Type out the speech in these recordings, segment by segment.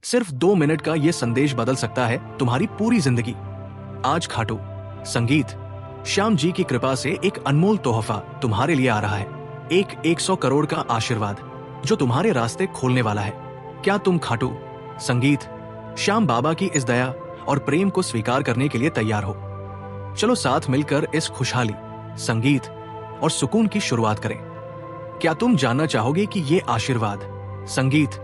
सिर्फ 2 मिनट का ये संदेश बदल सकता है तुम्हारी पूरी जिंदगी। आज खाटू संगीत श्याम जी की कृपा से एक अनमोल तोहफा तुम्हारे लिए आ रहा है। एक 100 करोड़ का आशीर्वाद जो तुम्हारे रास्ते खोलने वाला है। क्या तुम खाटू संगीत श्याम बाबा की इस दया और प्रेम को स्वीकार करने के लिए तैयार हो? चलो साथ मिलकर इस खुशहाली, संगीत और सुकून की शुरुआत करें। क्या तुम जानना चाहोगे कि ये आशीर्वाद, संगीत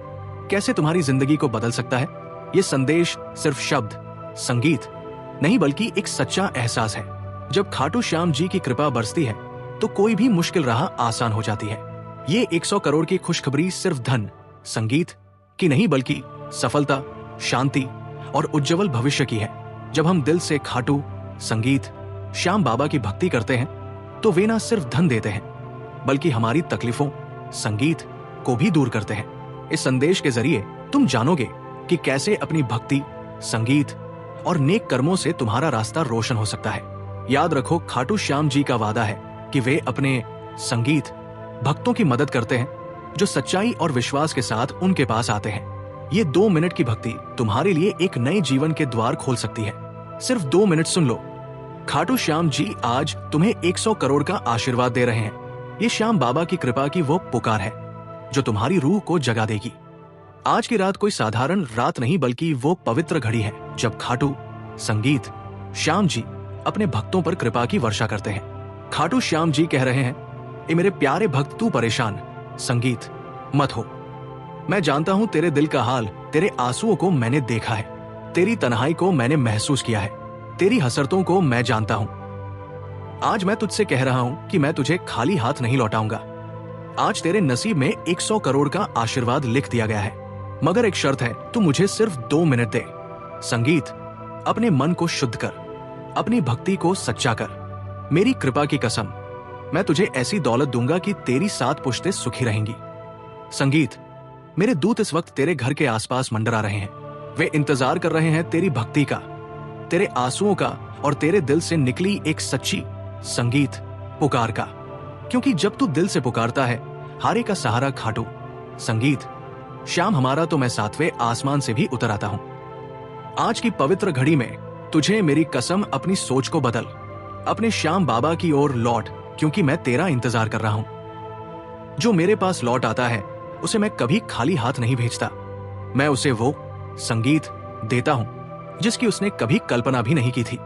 कैसे तुम्हारी जिंदगी को बदल सकता है? ये संदेश सिर्फ शब्द, संगीत नहीं बल्कि एक सच्चा एहसास है। जब खाटू श्याम जी की कृपा बरसती है तो कोई भी मुश्किल राह आसान हो जाती है। ये 100 करोड़ की खुशखबरी सिर्फ धन, संगीत की नहीं बल्कि सफलता, शांति और उज्जवल भविष्य की है। जब हम दिल से खाटू संगीत श्याम बाबा की भक्ति करते हैं तो वे ना सिर्फ धन देते हैं बल्कि हमारी तकलीफों, संगीत को भी दूर करते हैं। इस संदेश के जरिए तुम जानोगे कि कैसे अपनी भक्ति, संगीत और नेक कर्मों से तुम्हारा रास्ता रोशन हो सकता है। याद रखो, खाटू श्याम जी का वादा है कि वे अपने संगीत भक्तों की मदद करते हैं जो सच्चाई और विश्वास के साथ उनके पास आते हैं। ये 2 मिनट की भक्ति तुम्हारे लिए एक नए जीवन के द्वार खोल सकती है। सिर्फ 2 मिनट सुन लो। खाटू श्याम जी आज तुम्हें 100 करोड़ का आशीर्वाद दे रहे हैं। ये श्याम बाबा की कृपा की वो पुकार है जो तुम्हारी रूह को जगा देगी। आज की रात कोई साधारण रात नहीं बल्कि वो पवित्र घड़ी है जब खाटू संगीत श्याम जी अपने भक्तों पर कृपा की वर्षा करते हैं। खाटू श्याम जी कह रहे हैं, ए मेरे प्यारे भक्त, तू परेशान संगीत मत हो। मैं जानता हूं तेरे दिल का हाल, तेरे आंसुओं को मैंने देखा है, तेरी तन्हाई को मैंने महसूस किया है, तेरी हसरतों को मैं जानता हूं। आज मैं तुझसे कह रहा हूं कि मैं तुझे खाली हाथ नहीं लौटाऊंगा। आज तेरे नसीब में 100 करोड़ का आशीर्वाद लिख दिया गया है, मगर एक शर्त है, तू मुझे सिर्फ 2 मिनट दे। संगीत अपने मन को शुद्ध कर, अपनी भक्ति को सच्चा कर। मेरी कृपा की कसम, मैं तुझे ऐसी दौलत दूंगा कि तेरी 7 पुश्तें सुखी रहेंगी। संगीत मेरे दूत इस वक्त तेरे घर के आसपास मंडरा रहे हैं। वे इंतजार कर रहे हैं तेरी भक्ति का, तेरे आंसुओं का और तेरे दिल से निकली एक सच्ची संगीत पुकार का। क्योंकि जब तू दिल से पुकारता है, हारे का सहारा खाटू संगीत श्याम हमारा, तो मैं 7वें आसमान से भी उतर आता हूं। आज की पवित्र घड़ी में तुझे मेरी कसम, अपनी सोच को बदल, अपने श्याम बाबा की ओर लौट, क्योंकि मैं तेरा इंतजार कर रहा हूं। जो मेरे पास लौट आता है उसे मैं कभी खाली हाथ नहीं भेजता। मैं उसे वो संगीत देता हूं जिसकी उसने कभी कल्पना भी नहीं की थी।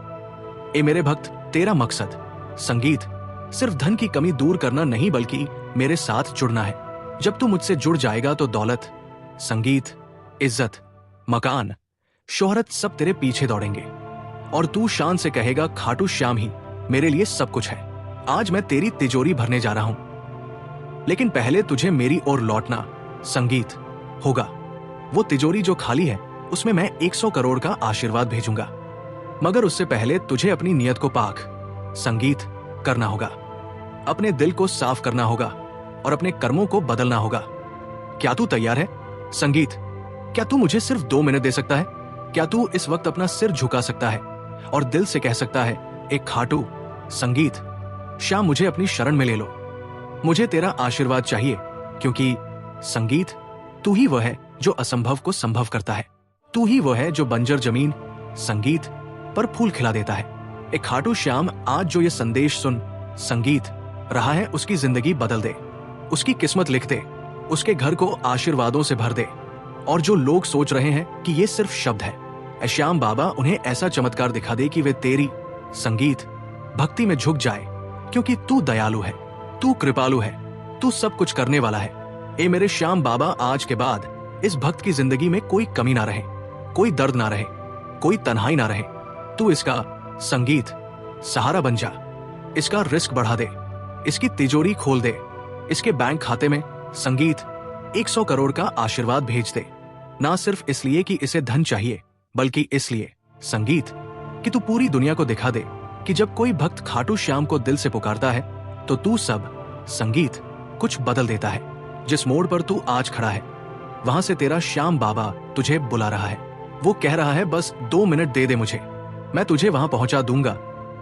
ए मेरे भक्त, तेरा मकसद संगीत सिर्फ धन की कमी दूर करना नहीं बल्कि मेरे साथ जुड़ना है। जब तू मुझसे जुड़ जाएगा तो दौलत, संगीत, इज्जत, मकान, शोहरत सब तेरे पीछे दौड़ेंगे और तू शान से कहेगा, खाटू श्याम ही मेरे लिए सब कुछ है। आज मैं तेरी तिजोरी भरने जा रहा हूं, लेकिन पहले तुझे मेरी ओर लौटना संगीत होगा। वो तिजोरी जो खाली है उसमें मैं 100 करोड़ का आशीर्वाद भेजूंगा, मगर उससे पहले तुझे अपनी नियत को पाक संगीत करना होगा, अपने दिल को साफ करना होगा और अपने कर्मों को बदलना होगा। क्या तू तैयार है संगीत? क्या तू मुझे सिर्फ 2 मिनट दे सकता है? क्या तू इस वक्त अपना सिर झुका सकता है और दिल से कह सकता है, एक खाटू संगीत श्याम, मुझे अपनी शरण में ले लो, मुझे तेरा आशीर्वाद चाहिए। क्योंकि संगीत तू ही वह है जो असंभव को संभव करता है, तू ही वह है जो बंजर जमीन संगीत पर फूल खिला देता है। एक खाटू श्याम आज जो ये संदेश सुन संगीत रहा है, उसकी जिंदगी बदल दे, उसकी किस्मत लिख दे, उसके घर को आशीर्वादों से भर दे। और जो लोग सोच रहे हैं कि ये सिर्फ शब्द है, श्याम बाबा उन्हें ऐसा चमत्कार दिखा दे कि वे तेरी संगीत भक्ति में झुक जाए। क्योंकि तू दयालु है, तू कृपालु है, तू सब कुछ करने वाला है। ए मेरे श्याम बाबा, आज के बाद इस भक्त की जिंदगी में कोई कमी ना रहे, कोई दर्द ना रहे, कोई तन्हाई ना रहे। तू इसका संगीत सहारा बन जा, इसका रिस्क बढ़ा दे, इसकी तिजोरी खोल दे, इसके बैंक खाते में संगीत 100 करोड़ का आशीर्वाद भेज दे। ना सिर्फ इसलिए कि इसे धन चाहिए, बल्कि इसलिए संगीत कि तू पूरी दुनिया को दिखा दे कि जब कोई भक्त खाटू श्याम को दिल से पुकारता है तो तू सब संगीत कुछ बदल देता है। जिस मोड़ पर तू आज खड़ा है, वहां से तेरा श्याम बाबा तुझे बुला रहा है। वो कह रहा है, बस 2 मिनट दे दे मुझे, मैं तुझे वहां पहुंचा दूंगा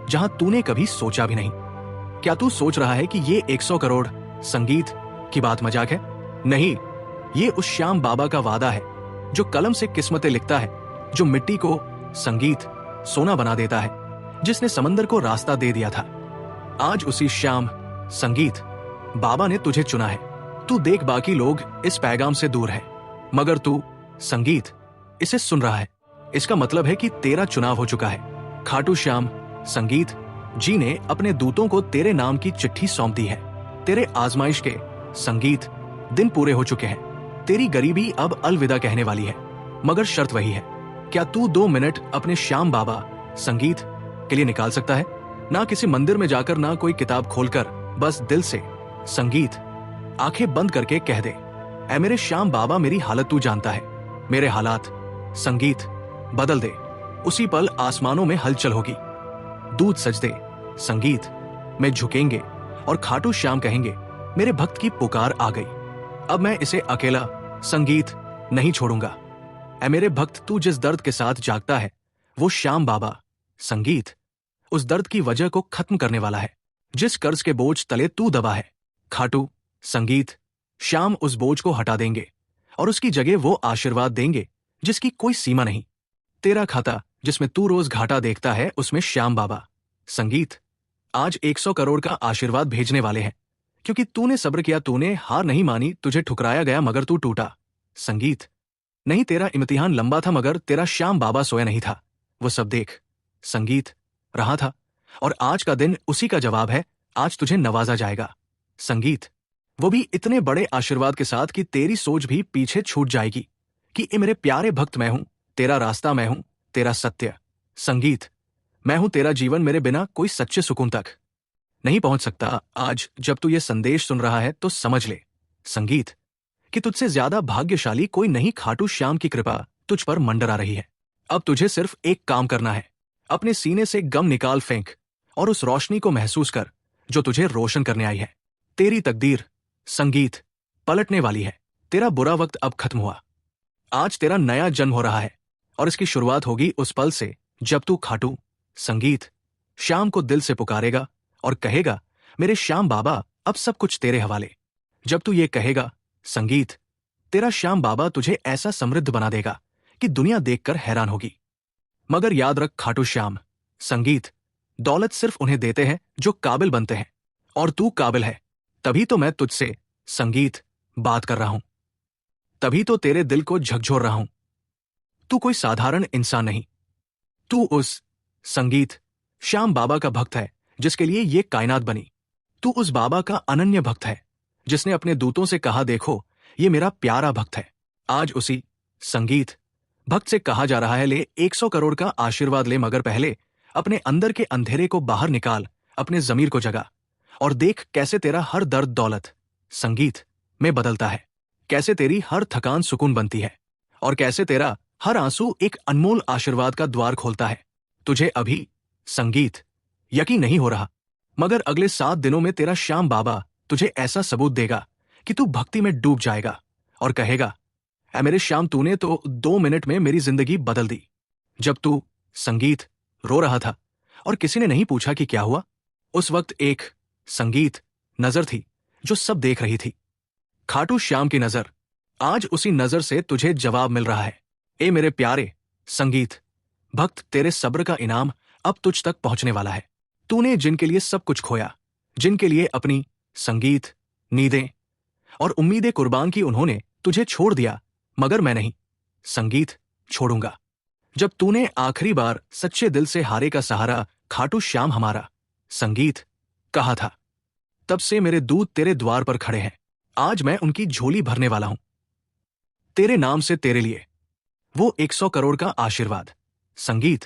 जहां तूने कभी सोचा भी नहीं। क्या तू सोच रहा है कि ये 100 करोड़ संगीत की बात मजाक है? नहीं, ये उस श्याम बाबा का वादा है जो कलम से किस्मतें लिखता है, जो मिट्टी को संगीत सोना बना देता है, जिसने समंदर को रास्ता दे दिया था। आज उसी श्याम संगीत बाबा ने तुझे चुना है। तू देख, बाकी लोग इस पैगाम से दूर है, मगर तू संगीत इसे सुन रहा है। इसका मतलब है कि तेरा चुनाव हो चुका है। खाटू श्याम संगीत जी ने अपने दूतों को तेरे नाम की चिट्ठी सौंप दी है। तेरे आजमाइश के संगीत दिन पूरे हो चुके हैं। तेरी गरीबी अब अलविदा कहने वाली है, मगर शर्त वही है। क्या तू 2 मिनट अपने श्याम बाबा संगीत के लिए निकाल सकता है? ना किसी मंदिर में जाकर, ना कोई किताब खोलकर, बस दिल से संगीत आंखें बंद करके कह दे, ऐ मेरे श्याम बाबा, मेरी हालत तू जानता है, मेरे हालात संगीत बदल दे। उसी पल आसमानों में हलचल होगी, दूध सजदे संगीत में झुकेंगे और खाटू श्याम कहेंगे, मेरे भक्त की पुकार आ गई, अब मैं इसे अकेला संगीत नहीं छोड़ूंगा। ऐ मेरे भक्त, तू जिस दर्द के साथ जागता है, वो श्याम बाबा संगीत उस दर्द की वजह को खत्म करने वाला है। जिस कर्ज के बोझ तले तू दबा है, खाटू संगीत श्याम उस बोझ को हटा देंगे और उसकी जगह वो आशीर्वाद देंगे जिसकी कोई सीमा नहीं। तेरा खाता जिसमें तू रोज घाटा देखता है, उसमें श्याम बाबा संगीत आज 100 करोड़ का आशीर्वाद भेजने वाले हैं, क्योंकि तूने सब्र किया, तूने हार नहीं मानी, तुझे ठुकराया गया मगर तू टूटा संगीत नहीं। तेरा इम्तिहान लंबा था, मगर तेरा श्याम बाबा सोया नहीं था, वो सब देख संगीत रहा था, और आज का दिन उसी का जवाब है। आज तुझे नवाजा जाएगा संगीत, वो भी इतने बड़े आशीर्वाद के साथ कि तेरी सोच भी पीछे छूट जाएगी कि ए मेरे प्यारे भक्त, मैं हूं तेरा रास्ता, मैं हूं तेरा सत्य संगीत, मैं हूं तेरा जीवन, मेरे बिना कोई सच्चे सुकून तक नहीं पहुंच सकता। आज जब तू ये संदेश सुन रहा है तो समझ ले संगीत कि तुझसे ज्यादा भाग्यशाली कोई नहीं। खाटू श्याम की कृपा तुझ पर मंडरा रही है। अब तुझे सिर्फ एक काम करना है, अपने सीने से गम निकाल फेंक और उस रोशनी को महसूस कर जो तुझे रोशन करने आई है। तेरी तकदीर संगीत पलटने वाली है। तेरा बुरा वक्त अब खत्म हुआ। आज तेरा नया जन्म हो रहा है और इसकी शुरुआत होगी उस पल से जब तू खाटू संगीत श्याम को दिल से पुकारेगा और कहेगा, मेरे श्याम बाबा, अब सब कुछ तेरे हवाले। जब तू ये कहेगा संगीत, तेरा श्याम बाबा तुझे ऐसा समृद्ध बना देगा कि दुनिया देखकर हैरान होगी। मगर याद रख खाटू श्याम संगीत, दौलत सिर्फ उन्हें देते हैं जो काबिल बनते हैं, और तू काबिल है, तभी तो मैं तुझसे संगीत बात कर रहा हूं, तभी तो तेरे दिल को झकझोर रहा हूं। तू कोई साधारण इंसान नहीं, तू उस संगीत श्याम बाबा का भक्त है जिसके लिए ये कायनात बनी। तू उस बाबा का अनन्य भक्त है जिसने अपने दूतों से कहा, देखो ये मेरा प्यारा भक्त है। आज उसी संगीत भक्त से कहा जा रहा है, ले 100 करोड़ का आशीर्वाद ले, मगर पहले अपने अंदर के अंधेरे को बाहर निकाल, अपने जमीर को जगा और देख कैसे तेरा हर दर्द दौलत संगीत में बदलता है, कैसे तेरी हर थकान सुकून बनती है और कैसे तेरा हर आंसू एक अनमोल आशीर्वाद का द्वार खोलता है। तुझे अभी संगीत यकीन नहीं हो रहा, मगर अगले 7 दिनों में तेरा श्याम बाबा तुझे ऐसा सबूत देगा कि तू भक्ति में डूब जाएगा और कहेगा, ऐ मेरे श्याम, तूने तो 2 मिनट में मेरी जिंदगी बदल दी। जब तू संगीत रो रहा था और किसी ने नहीं पूछा कि क्या हुआ, उस वक्त एक संगीत नजर थी जो सब देख रही थी, खाटू श्याम की नजर। आज उसी नजर से तुझे जवाब मिल रहा है। ए मेरे प्यारे संगीत भक्त, तेरे सब्र का इनाम अब तुझ तक पहुंचने वाला है। तूने जिनके लिए सब कुछ खोया, जिनके लिए अपनी संगीत नींदें और उम्मीदें कुर्बान की, उन्होंने तुझे छोड़ दिया, मगर मैं नहीं संगीत छोड़ूंगा। जब तूने आखिरी बार सच्चे दिल से हारे का सहारा खाटू श्याम हमारा संगीत कहा था, तब से मेरे दूत तेरे द्वार पर खड़े हैं। आज मैं उनकी झोली भरने वाला हूं। तेरे नाम से तेरे लिए वो 100 करोड़ का आशीर्वाद संगीत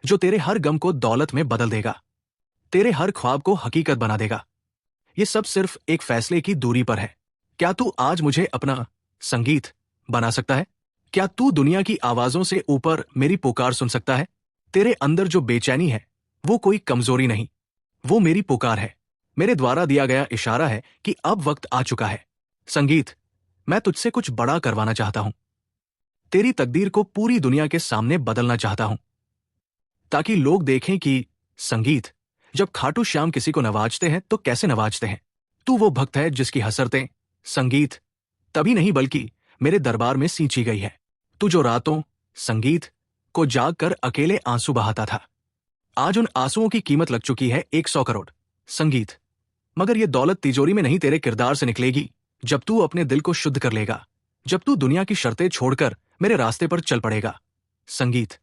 जो तेरे हर गम को दौलत में बदल देगा, तेरे हर ख्वाब को हकीकत बना देगा। ये सब सिर्फ एक फैसले की दूरी पर है। क्या तू आज मुझे अपना संगीत बना सकता है? क्या तू दुनिया की आवाजों से ऊपर मेरी पुकार सुन सकता है? तेरे अंदर जो बेचैनी है वो कोई कमजोरी नहीं, वो मेरी पुकार है, मेरे द्वारा दिया गया इशारा है कि अब वक्त आ चुका है। संगीत, मैं तुझसे कुछ बड़ा करवाना चाहता हूं। तेरी तकदीर को पूरी दुनिया के सामने बदलना चाहता हूं, ताकि लोग देखें कि संगीत जब खाटू श्याम किसी को नवाजते हैं तो कैसे नवाजते हैं। तू वो भक्त है जिसकी हसरतें संगीत तभी नहीं बल्कि मेरे दरबार में सींची गई है। तू जो रातों संगीत को जाग कर अकेले आंसू बहाता था, आज उन आंसुओं की कीमत लग चुकी है 100 करोड़। संगीत, मगर ये दौलत तिजोरी में नहीं तेरे किरदार से निकलेगी, जब तू अपने दिल को शुद्ध कर लेगा, जब तू दुनिया की शर्तें छोड़कर मेरे रास्ते पर चल पड़ेगा। संगीत,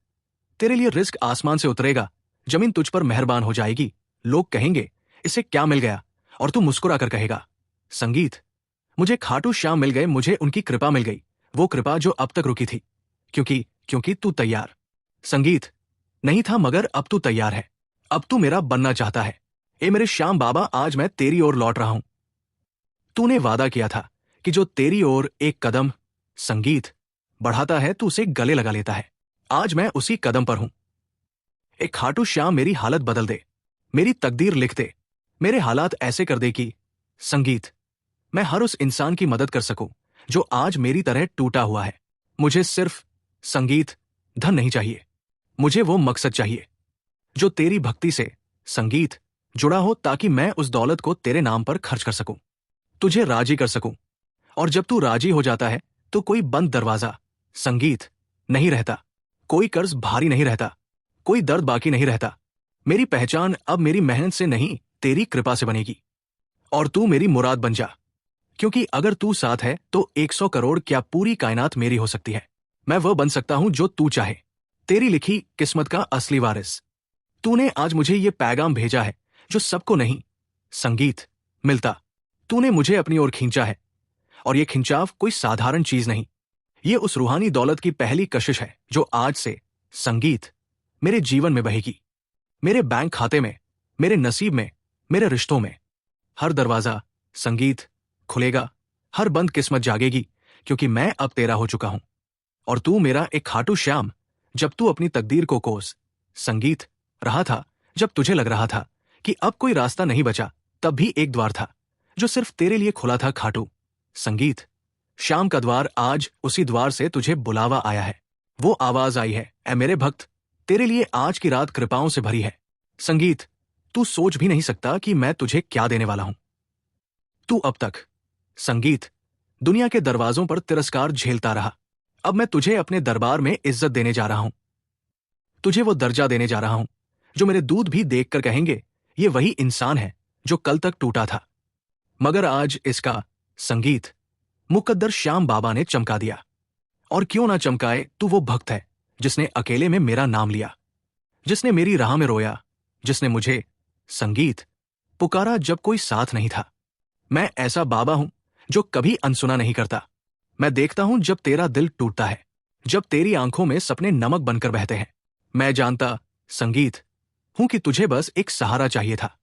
तेरे लिए रिस्क आसमान से उतरेगा, जमीन तुझ पर मेहरबान हो जाएगी। लोग कहेंगे इसे क्या मिल गया, और तू मुस्कुराकर कहेगा, संगीत, मुझे खाटू श्याम मिल गए, मुझे उनकी कृपा मिल गई, वो कृपा जो अब तक रुकी थी, क्योंकि क्योंकि तू तैयार संगीत नहीं था, मगर अब तू तैयार है। अब तू मेरा बनना चाहता है। ए मेरे श्याम बाबा, आज मैं तेरी ओर लौट रहा हूं। तूने वादा किया था कि जो तेरी ओर एक कदम संगीत बढ़ाता है, तू उसे गले लगा लेता है। आज मैं उसी कदम पर हूं। एक खाटू श्याम, मेरी हालत बदल दे, मेरी तकदीर लिख दे, मेरे हालात ऐसे कर दे कि संगीत मैं हर उस इंसान की मदद कर सकूं जो आज मेरी तरह टूटा हुआ है। मुझे सिर्फ संगीत धन नहीं चाहिए, मुझे वो मकसद चाहिए जो तेरी भक्ति से संगीत जुड़ा हो, ताकि मैं उस दौलत को तेरे नाम पर खर्च कर सकूं, तुझे राजी कर सकूं। और जब तू राजी हो जाता है तो कोई बंद दरवाजा संगीत नहीं रहता, कोई कर्ज भारी नहीं रहता, कोई दर्द बाकी नहीं रहता। मेरी पहचान अब मेरी मेहनत से नहीं, तेरी कृपा से बनेगी। और तू मेरी मुराद बन जा, क्योंकि अगर तू साथ है तो 100 करोड़ क्या पूरी कायनात मेरी हो सकती है। मैं वह बन सकता हूं जो तू चाहे, तेरी लिखी किस्मत का असली वारिस। तूने आज मुझे ये पैगाम भेजा है जो सबको नहीं संगीत मिलता। तूने मुझे अपनी ओर खींचा है, और ये खिंचाव कोई साधारण चीज नहीं, ये उस रूहानी दौलत की पहली कशिश है जो आज से संगीत मेरे जीवन में बहेगी, मेरे बैंक खाते में, मेरे नसीब में, मेरे रिश्तों में। हर दरवाजा संगीत खुलेगा, हर बंद किस्मत जागेगी, क्योंकि मैं अब तेरा हो चुका हूं और तू मेरा एक खाटू श्याम। जब तू अपनी तकदीर को कोस संगीत रहा था, जब तुझे लग रहा था कि अब कोई रास्ता नहीं बचा, तब भी एक द्वार था जो सिर्फ तेरे लिए खुला था। खाटू संगीत श्याम का द्वार, आज उसी द्वार से तुझे बुलावा आया है। वो आवाज आई है, ऐ मेरे भक्त, तेरे लिए आज की रात कृपाओं से भरी है। संगीत, तू सोच भी नहीं सकता कि मैं तुझे क्या देने वाला हूं। तू अब तक संगीत दुनिया के दरवाजों पर तिरस्कार झेलता रहा, अब मैं तुझे अपने दरबार में इज्जत देने जा रहा हूं। तुझे वो दर्जा देने जा रहा हूं जो मेरे दूध भी देखकर कहेंगे ये वही इंसान है जो कल तक टूटा था। मगर आज इसका संगीत मुकद्दर श्याम बाबा ने चमका दिया। और क्यों ना चमकाए, तू वो भक्त है जिसने अकेले में मेरा नाम लिया, जिसने मेरी राह में रोया, जिसने मुझे संगीत पुकारा जब कोई साथ नहीं था। मैं ऐसा बाबा हूं जो कभी अनसुना नहीं करता। मैं देखता हूं जब तेरा दिल टूटता है, जब तेरी आंखों में सपने नमक बनकर बहते हैं। मैं जानता संगीत हूं कि तुझे बस एक सहारा चाहिए था।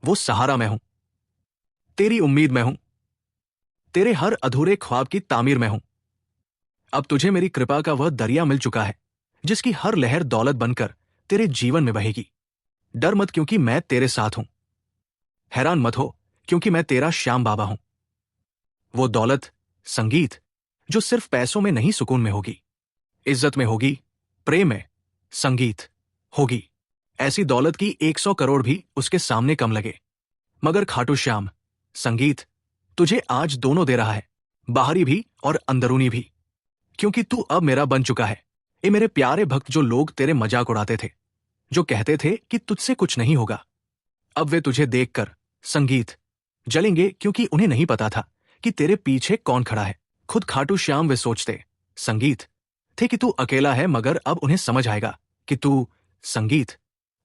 वो सहारा मैं हूं, तेरी उम्मीद मैं हूं, तेरे हर अधूरे ख्वाब की तामीर मैं हूं। अब तुझे मेरी कृपा का वह दरिया मिल चुका है जिसकी हर लहर दौलत बनकर तेरे जीवन में बहेगी। डर मत, क्योंकि मैं तेरे साथ हूं। हैरान मत हो, क्योंकि मैं तेरा श्याम बाबा हूं। वो दौलत संगीत जो सिर्फ पैसों में नहीं, सुकून में होगी, इज्जत में होगी, प्रेम में संगीत होगी। ऐसी दौलत की 100 करोड़ भी उसके सामने कम लगे। मगर खाटू श्याम संगीत तुझे आज दोनों दे रहा है, बाहरी भी और अंदरूनी भी, क्योंकि तू अब मेरा बन चुका है। ये मेरे प्यारे भक्त, जो लोग तेरे मजाक उड़ाते थे, जो कहते थे कि तुझसे कुछ नहीं होगा, अब वे तुझे देखकर संगीत जलेंगे, क्योंकि उन्हें नहीं पता था कि तेरे पीछे कौन खड़ा है। खुद खाटू श्याम वे सोचते संगीत थे कि तू अकेला है, मगर अब उन्हें समझ आएगा कि तू संगीत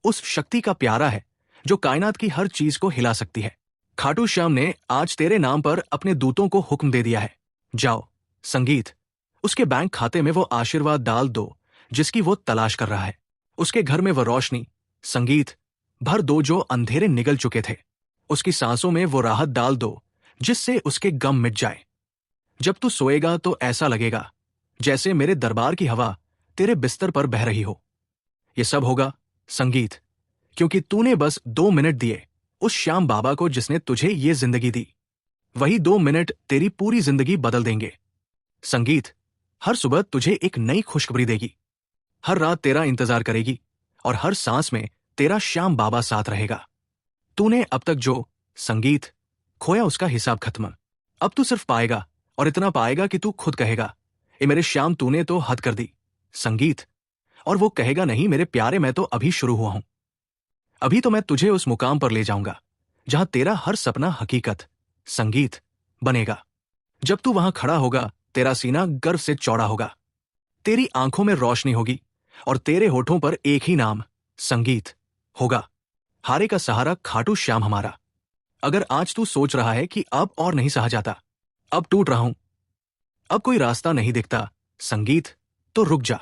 उस शक्ति का प्यारा है जो कायनात की हर चीज को हिला सकती है। खाटू श्याम ने आज तेरे नाम पर अपने दूतों को हुक्म दे दिया है, जाओ संगीत उसके बैंक खाते में वो आशीर्वाद डाल दो जिसकी वो तलाश कर रहा है। उसके घर में वो रोशनी संगीत भर दो जो अंधेरे निगल चुके थे। उसकी सांसों में वो राहत डाल दो जिससे उसके गम मिट जाए। जब तू सोएगा तो ऐसा लगेगा जैसे मेरे दरबार की हवा तेरे बिस्तर पर बह रही हो। ये सब होगा संगीत क्योंकि तूने बस 2 मिनट दिए उस श्याम बाबा को जिसने तुझे ये जिंदगी दी। वही 2 मिनट तेरी पूरी जिंदगी बदल देंगे। संगीत हर सुबह तुझे एक नई खुशखबरी देगी, हर रात तेरा इंतजार करेगी और हर सांस में तेरा श्याम बाबा साथ रहेगा। तूने अब तक जो संगीत खोया उसका हिसाब खत्म। अब तू सिर्फ पाएगा और इतना पाएगा कि तू खुद कहेगा, ए मेरे श्याम, तूने तो हद कर दी। संगीत। और वो कहेगा, नहीं मेरे प्यारे, मैं तो अभी शुरू हुआ हूं। अभी तो मैं तुझे उस मुकाम पर ले जाऊंगा जहां तेरा हर सपना हकीकत, संगीत, बनेगा। जब तू वहां खड़ा होगा, तेरा सीना गर्व से चौड़ा होगा, तेरी आंखों में रोशनी होगी और तेरे होठों पर एक ही नाम, संगीत, होगा। हारे का सहारा खाटू श्याम हमारा। अगर आज तू सोच रहा है कि अब और नहीं सहा जाता, अब टूट रहा हूं, अब कोई रास्ता नहीं दिखता, संगीत, तो रुक जा।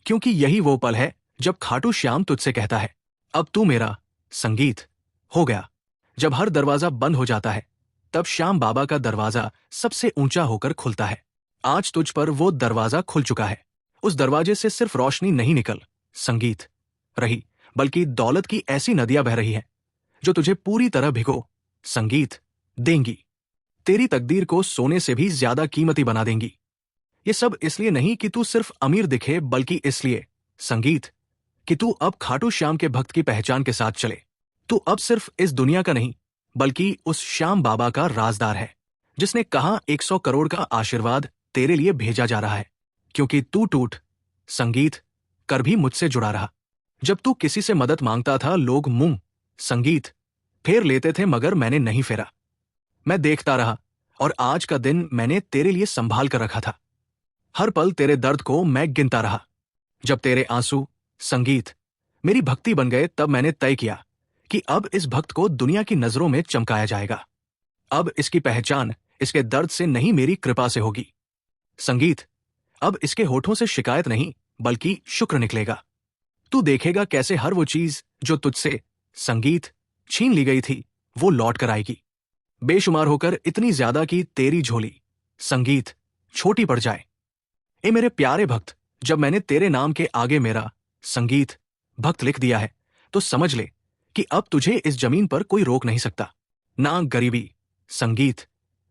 क्योंकि यही वो पल है जब खाटू श्याम तुझसे कहता है, अब तू मेरा, संगीत, हो गया। जब हर दरवाजा बंद हो जाता है, तब श्याम बाबा का दरवाजा सबसे ऊंचा होकर खुलता है। आज तुझ पर वो दरवाजा खुल चुका है। उस दरवाजे से सिर्फ रोशनी नहीं निकल, संगीत, रही, बल्कि दौलत की ऐसी नदियां बह रही हैं जो तुझे पूरी तरह भिगो, संगीत, देंगी। तेरी तकदीर को सोने से भी ज्यादा कीमती बना देंगी। ये सब इसलिए नहीं कि तू सिर्फ अमीर दिखे, बल्कि इसलिए, संगीत, कि तू अब खाटू श्याम के भक्त की पहचान के साथ चले। तू अब सिर्फ इस दुनिया का नहीं, बल्कि उस श्याम बाबा का राजदार है जिसने कहा 100 करोड़ का आशीर्वाद तेरे लिए भेजा जा रहा है, क्योंकि तू टूट, संगीत, कर भी मुझसे जुड़ा रहा। जब तू किसी से मदद मांगता था, लोग मुंह, संगीत, फेर लेते थे, मगर मैंने नहीं फेरा। मैं देखता रहा, और आज का दिन मैंने तेरे लिए संभाल कर रखा था। हर पल तेरे दर्द को मैं गिनता रहा। जब तेरे आंसू, संगीत, मेरी भक्ति बन गए, तब मैंने तय किया कि अब इस भक्त को दुनिया की नजरों में चमकाया जाएगा। अब इसकी पहचान इसके दर्द से नहीं, मेरी कृपा से होगी। संगीत, अब इसके होठों से शिकायत नहीं, बल्कि शुक्र निकलेगा। तू देखेगा कैसे हर वो चीज जो तुझसे, संगीत, छीन ली गई थी, वो लौट कर आएगी, बेशुमार होकर, इतनी ज्यादा कि तेरी झोली, संगीत, छोटी पड़ जाए। ए मेरे प्यारे भक्त, जब मैंने तेरे नाम के आगे मेरा, संगीत, भक्त लिख दिया है, तो समझ ले कि अब तुझे इस जमीन पर कोई रोक नहीं सकता। ना गरीबी, संगीत,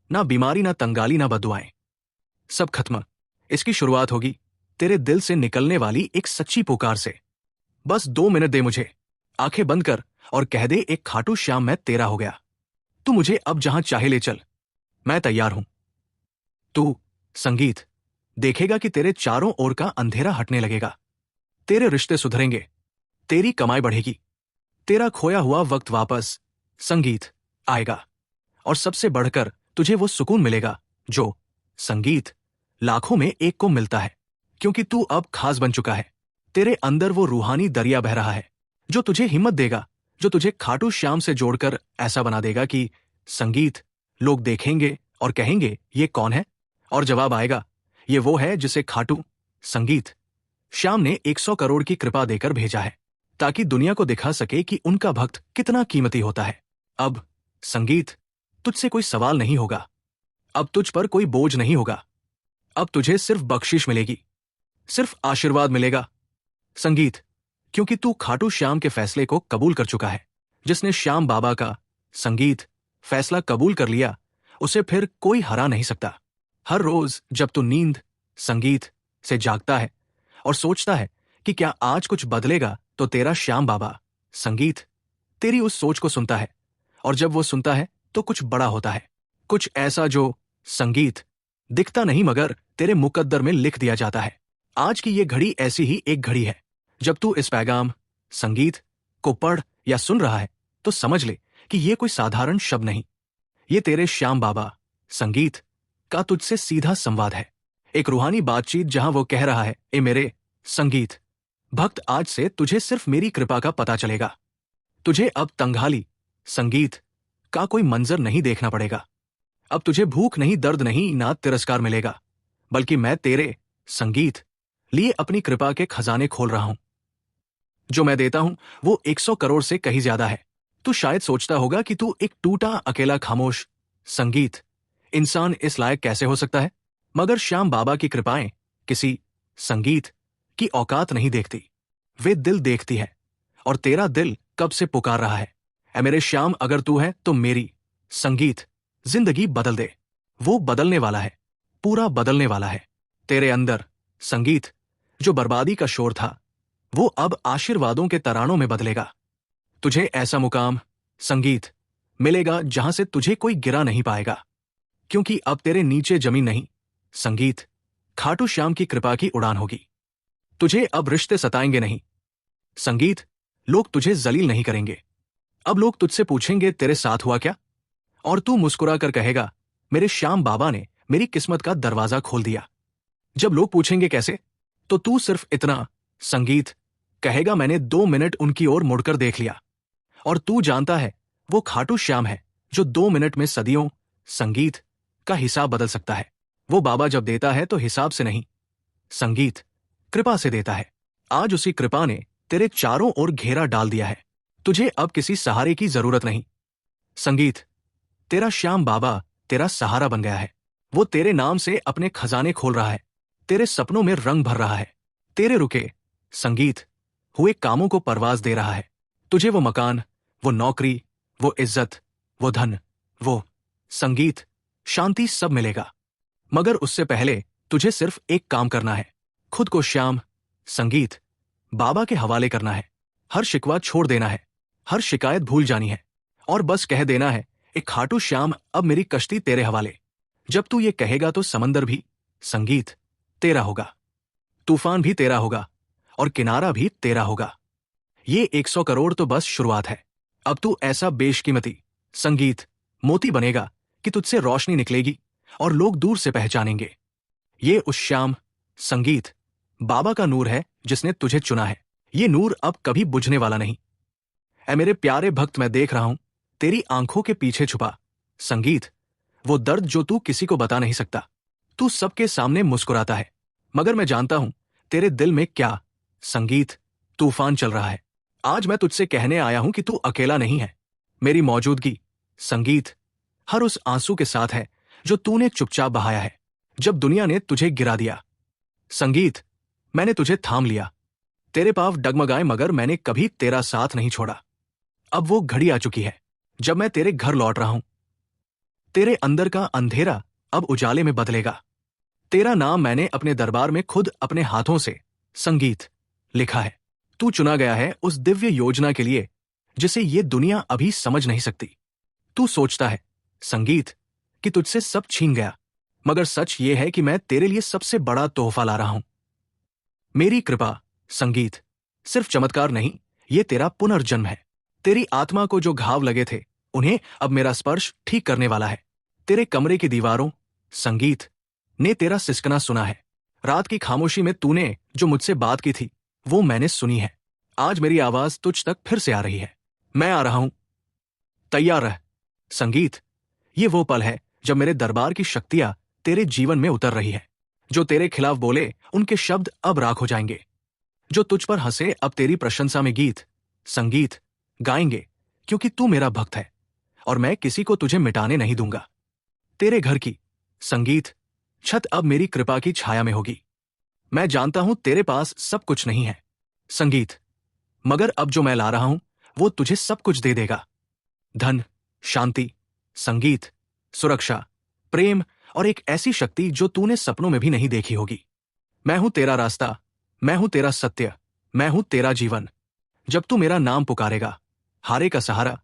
ना बीमारी, ना तंगाली, ना बदुआएं, सब खत्म। इसकी शुरुआत होगी तेरे दिल से निकलने वाली एक सच्ची पुकार से। बस 2 मिनट दे मुझे, आंखें बंद कर और कह दे, एक खाटू श्याम, मैं तेरा हो गया। तू मुझे अब जहां चाहे ले चल, मैं तैयार हूं। तू, संगीत, देखेगा कि तेरे चारों ओर का अंधेरा हटने लगेगा, तेरे रिश्ते सुधरेंगे, तेरी कमाई बढ़ेगी, तेरा खोया हुआ वक्त वापस, संगीत, आएगा। और सबसे बढ़कर तुझे वो सुकून मिलेगा जो, संगीत, लाखों में एक को मिलता है, क्योंकि तू अब खास बन चुका है। तेरे अंदर वो रूहानी दरिया बह रहा है जो तुझे हिम्मत देगा, जो तुझे खाटू श्याम से जोड़कर ऐसा बना देगा कि, संगीत, लोग देखेंगे और कहेंगे, ये कौन है? और जवाब आएगा, ये वो है जिसे खाटू, संगीत, श्याम ने 100 करोड़ की कृपा देकर भेजा है, ताकि दुनिया को दिखा सके कि उनका भक्त कितना कीमती होता है। अब, संगीत, तुझसे कोई सवाल नहीं होगा, अब तुझ पर कोई बोझ नहीं होगा, अब तुझे सिर्फ बख्शिश मिलेगी, सिर्फ आशीर्वाद मिलेगा, संगीत, क्योंकि तू खाटू श्याम के फैसले को कबूल कर चुका है। जिसने श्याम बाबा का, संगीत, फैसला कबूल कर लिया, उसे फिर कोई हरा नहीं सकता। हर रोज जब तू नींद, संगीत, से जागता है और सोचता है कि क्या आज कुछ बदलेगा, तो तेरा श्याम बाबा, संगीत, तेरी उस सोच को सुनता है, और जब वो सुनता है तो कुछ बड़ा होता है, कुछ ऐसा जो, संगीत, दिखता नहीं मगर तेरे मुकद्दर में लिख दिया जाता है। आज की ये घड़ी ऐसी ही एक घड़ी है। जब तू इस पैगाम, संगीत, को पढ़ या सुन रहा है, तो समझ ले कि ये कोई साधारण शब्द नहीं, ये तेरे श्याम बाबा, संगीत, का तुझसे सीधा संवाद है। एक रूहानी बातचीत जहां वो कह रहा है, ए मेरे, संगीत, भक्त, आज से तुझे सिर्फ मेरी कृपा का पता चलेगा। तुझे अब तंगहाली, संगीत, का कोई मंजर नहीं देखना पड़ेगा। अब तुझे भूख नहीं, दर्द नहीं, ना तिरस्कार मिलेगा, बल्कि मैं तेरे, संगीत, लिए अपनी कृपा के खजाने खोल रहा हूं। जो मैं देता हूं वो 100 करोड़ से कहीं ज्यादा है। तू शायद सोचता होगा कि तू एक टूटा, अकेला, खामोश, संगीत, इंसान इस लायक कैसे हो सकता है, मगर श्याम बाबा की कृपाएं किसी, संगीत, की औकात नहीं देखती, वे दिल देखती है। और तेरा दिल कब से पुकार रहा है, ऐ मेरे श्याम, अगर तू है तो मेरी, संगीत, जिंदगी बदल दे। वो बदलने वाला है, पूरा बदलने वाला है। तेरे अंदर, संगीत, जो बर्बादी का शोर था, वो अब आशीर्वादों के तरानों में बदलेगा। तुझे ऐसा मुकाम, संगीत, मिलेगा जहां से तुझे कोई गिरा नहीं पाएगा, क्योंकि अब तेरे नीचे जमीन नहीं, संगीत, खाटू श्याम की कृपा की उड़ान होगी। तुझे अब रिश्ते सताएंगे नहीं। संगीत, लोग तुझे जलील नहीं करेंगे। अब लोग तुझसे पूछेंगे तेरे साथ हुआ क्या, और तू मुस्कुरा कर कहेगा मेरे श्याम बाबा ने मेरी किस्मत का दरवाजा खोल दिया। जब लोग पूछेंगे कैसे, तो तू सिर्फ इतना, संगीत, कहेगा मैंने 2 मिनट उनकी ओर मुड़कर देख लिया। और तू जानता है वो खाटू श्याम है जो 2 मिनट में सदियों, संगीत, का हिसाब बदल सकता है। वो बाबा जब देता है तो हिसाब से नहीं, संगीत, कृपा से देता है। आज उसी कृपा ने तेरे चारों ओर घेरा डाल दिया है। तुझे अब किसी सहारे की जरूरत नहीं। संगीत, तेरा श्याम बाबा तेरा सहारा बन गया है। वो तेरे नाम से अपने खजाने खोल रहा है, तेरे सपनों में रंग भर रहा है, तेरे रुके, संगीत, हुए कामों को परवाज दे रहा है। तुझे वो मकान, वो नौकरी, वो इज्जत, वो धन, वो, संगीत, शांति सब मिलेगा। मगर उससे पहले तुझे सिर्फ एक काम करना है। खुद को श्याम, संगीत, बाबा के हवाले करना है। हर शिकवा छोड़ देना है, हर शिकायत भूल जानी है, और बस कह देना है एक खाटू श्याम अब मेरी कश्ती तेरे हवाले। जब तू ये कहेगा तो समंदर भी, संगीत, तेरा होगा, तूफान भी तेरा होगा, और किनारा भी तेरा होगा। ये 100 करोड़ तो बस शुरुआत है। अब तू ऐसा बेशकीमती, संगीत, मोती बनेगा कि तुझसे रोशनी निकलेगी और लोग दूर से पहचानेंगे। ये उस श्याम, संगीत, बाबा का नूर है जिसने तुझे चुना है। ये नूर अब कभी बुझने वाला नहीं। ऐ मेरे प्यारे भक्त, मैं देख रहा हूं तेरी आंखों के पीछे छुपा, संगीत, वो दर्द जो तू किसी को बता नहीं सकता। तू सबके सामने मुस्कुराता है, मगर मैं जानता हूं तेरे दिल में क्या, संगीत, तूफान चल रहा है। आज मैं तुझसे कहने आया हूं कि तू अकेला नहीं है। मेरी मौजूदगी, संगीत, हर उस आंसू के साथ है जो तूने चुपचाप बहाया है जब दुनिया ने तुझे गिरा दिया। संगीत, मैंने तुझे थाम लिया, तेरे पांव डगमगाए, मगर मैंने कभी तेरा साथ नहीं छोड़ा। अब वो घड़ी आ चुकी है जब मैं तेरे घर लौट रहा हूं। तेरे अंदर का अंधेरा अब उजाले में बदलेगा। तेरा नाम मैंने अपने दरबार में खुद अपने हाथों से, संगीत, लिखा है। तू चुना गया है उस दिव्य योजना के लिए जिसे ये दुनिया अभी समझ नहीं सकती। तू सोचता है, संगीत, कि तुझसे सब छीन गया, मगर सच ये है कि मैं तेरे लिए सबसे बड़ा तोहफा ला रहा हूं। मेरी कृपा, संगीत, सिर्फ चमत्कार नहीं, ये तेरा पुनर्जन्म है। तेरी आत्मा को जो घाव लगे थे उन्हें अब मेरा स्पर्श ठीक करने वाला है। तेरे कमरे की दीवारों, संगीत, ने तेरा सिसकना सुना है। रात की खामोशी में तूने जो मुझसे बात की थी वो मैंने सुनी है। आज मेरी आवाज तुझ तक फिर से आ रही है। मैं आ रहा हूं, तैयार रह। संगीत, ये वो पल है जब मेरे दरबार की शक्तियां तेरे जीवन में उतर रही है। जो तेरे खिलाफ बोले उनके शब्द अब राख हो जाएंगे। जो तुझ पर हंसे अब तेरी प्रशंसा में गीत, संगीत, गाएंगे, क्योंकि तू मेरा भक्त है और मैं किसी को तुझे मिटाने नहीं दूंगा। तेरे घर की, संगीत, छत अब मेरी कृपा की छाया में होगी। मैं जानता हूं तेरे पास सब कुछ नहीं है, संगीत, मगर अब जो मैं ला रहा हूं वो तुझे सब कुछ दे देगा। धन, शांति, संगीत, सुरक्षा, प्रेम और एक ऐसी शक्ति जो तूने सपनों में भी नहीं देखी होगी। मैं हूं तेरा रास्ता, मैं हूं तेरा सत्य, मैं हूं तेरा जीवन। जब तू मेरा नाम पुकारेगा, हारे का सहारा,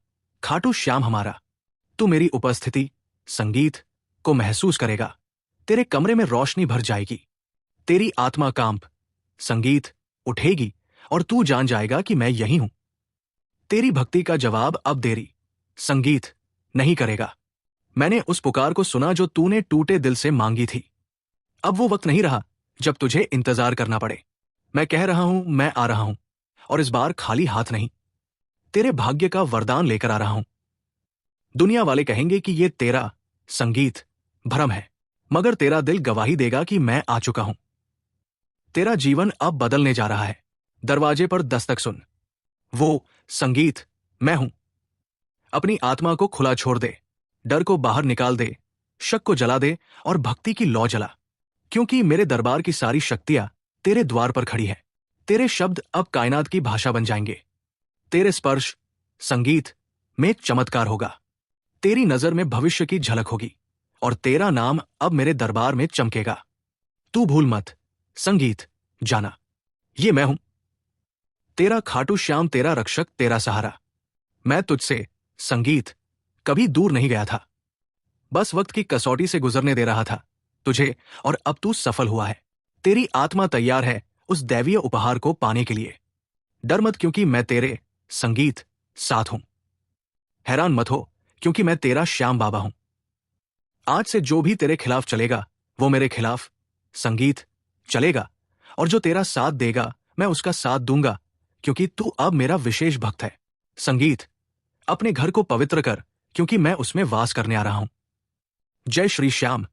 खाटू श्याम हमारा, तू मेरी उपस्थिति, संगीत, को महसूस करेगा। तेरे कमरे में रोशनी भर जाएगी। तेरी आत्मा कांप, संगीत, उठेगी और तू जान जाएगा कि मैं यही हूं। तेरी भक्ति का जवाब अब देरी, संगीत, नहीं करेगा। मैंने उस पुकार को सुना जो तूने टूटे दिल से मांगी थी। अब वो वक्त नहीं रहा जब तुझे इंतजार करना पड़े। मैं कह रहा हूं, मैं आ रहा हूं, और इस बार खाली हाथ नहीं, तेरे भाग्य का वरदान लेकर आ रहा हूं। दुनिया वाले कहेंगे कि ये तेरा, संगीत, भ्रम है, मगर तेरा दिल गवाही देगा कि मैं आ चुका हूं। तेरा जीवन अब बदलने जा रहा है। दरवाजे पर दस्तक सुन। वो, संगीत, मैं हूं। अपनी आत्मा को खुला छोड़ दे, डर को बाहर निकाल दे, शक को जला दे और भक्ति की लौ जला, क्योंकि मेरे दरबार की सारी शक्तियां तेरे द्वार पर खड़ी है। तेरे शब्द अब कायनात की भाषा बन जाएंगे। तेरे स्पर्श, संगीत, में चमत्कार होगा। तेरी नजर में भविष्य की झलक होगी और तेरा नाम अब मेरे दरबार में चमकेगा। तू भूल मत, संगीत, जाना, ये मैं हूं, तेरा खाटू श्याम, तेरा रक्षक, तेरा सहारा। मैं तुझसे, संगीत, कभी दूर नहीं गया था, बस वक्त की कसौटी से गुजरने दे रहा था। तुझे, और अब तू सफल हुआ है। तेरी आत्मा तैयार है उस दैवीय उपहार को पाने के लिए। डर मत, क्योंकि मैं तेरे संगीत साथ हूं। हैरान मत हो, क्योंकि मैं तेरा श्याम बाबा हूं। आज से जो भी तेरे खिलाफ चलेगा वो मेरे खिलाफ संगीत चलेगा, और जो तेरा साथ देगा मैं उसका साथ दूंगा, क्योंकि तू अब मेरा विशेष भक्त है। संगीत, अपने घर को पवित्र कर, क्योंकि मैं उसमें वास करने आ रहा हूं। जय श्री श्याम।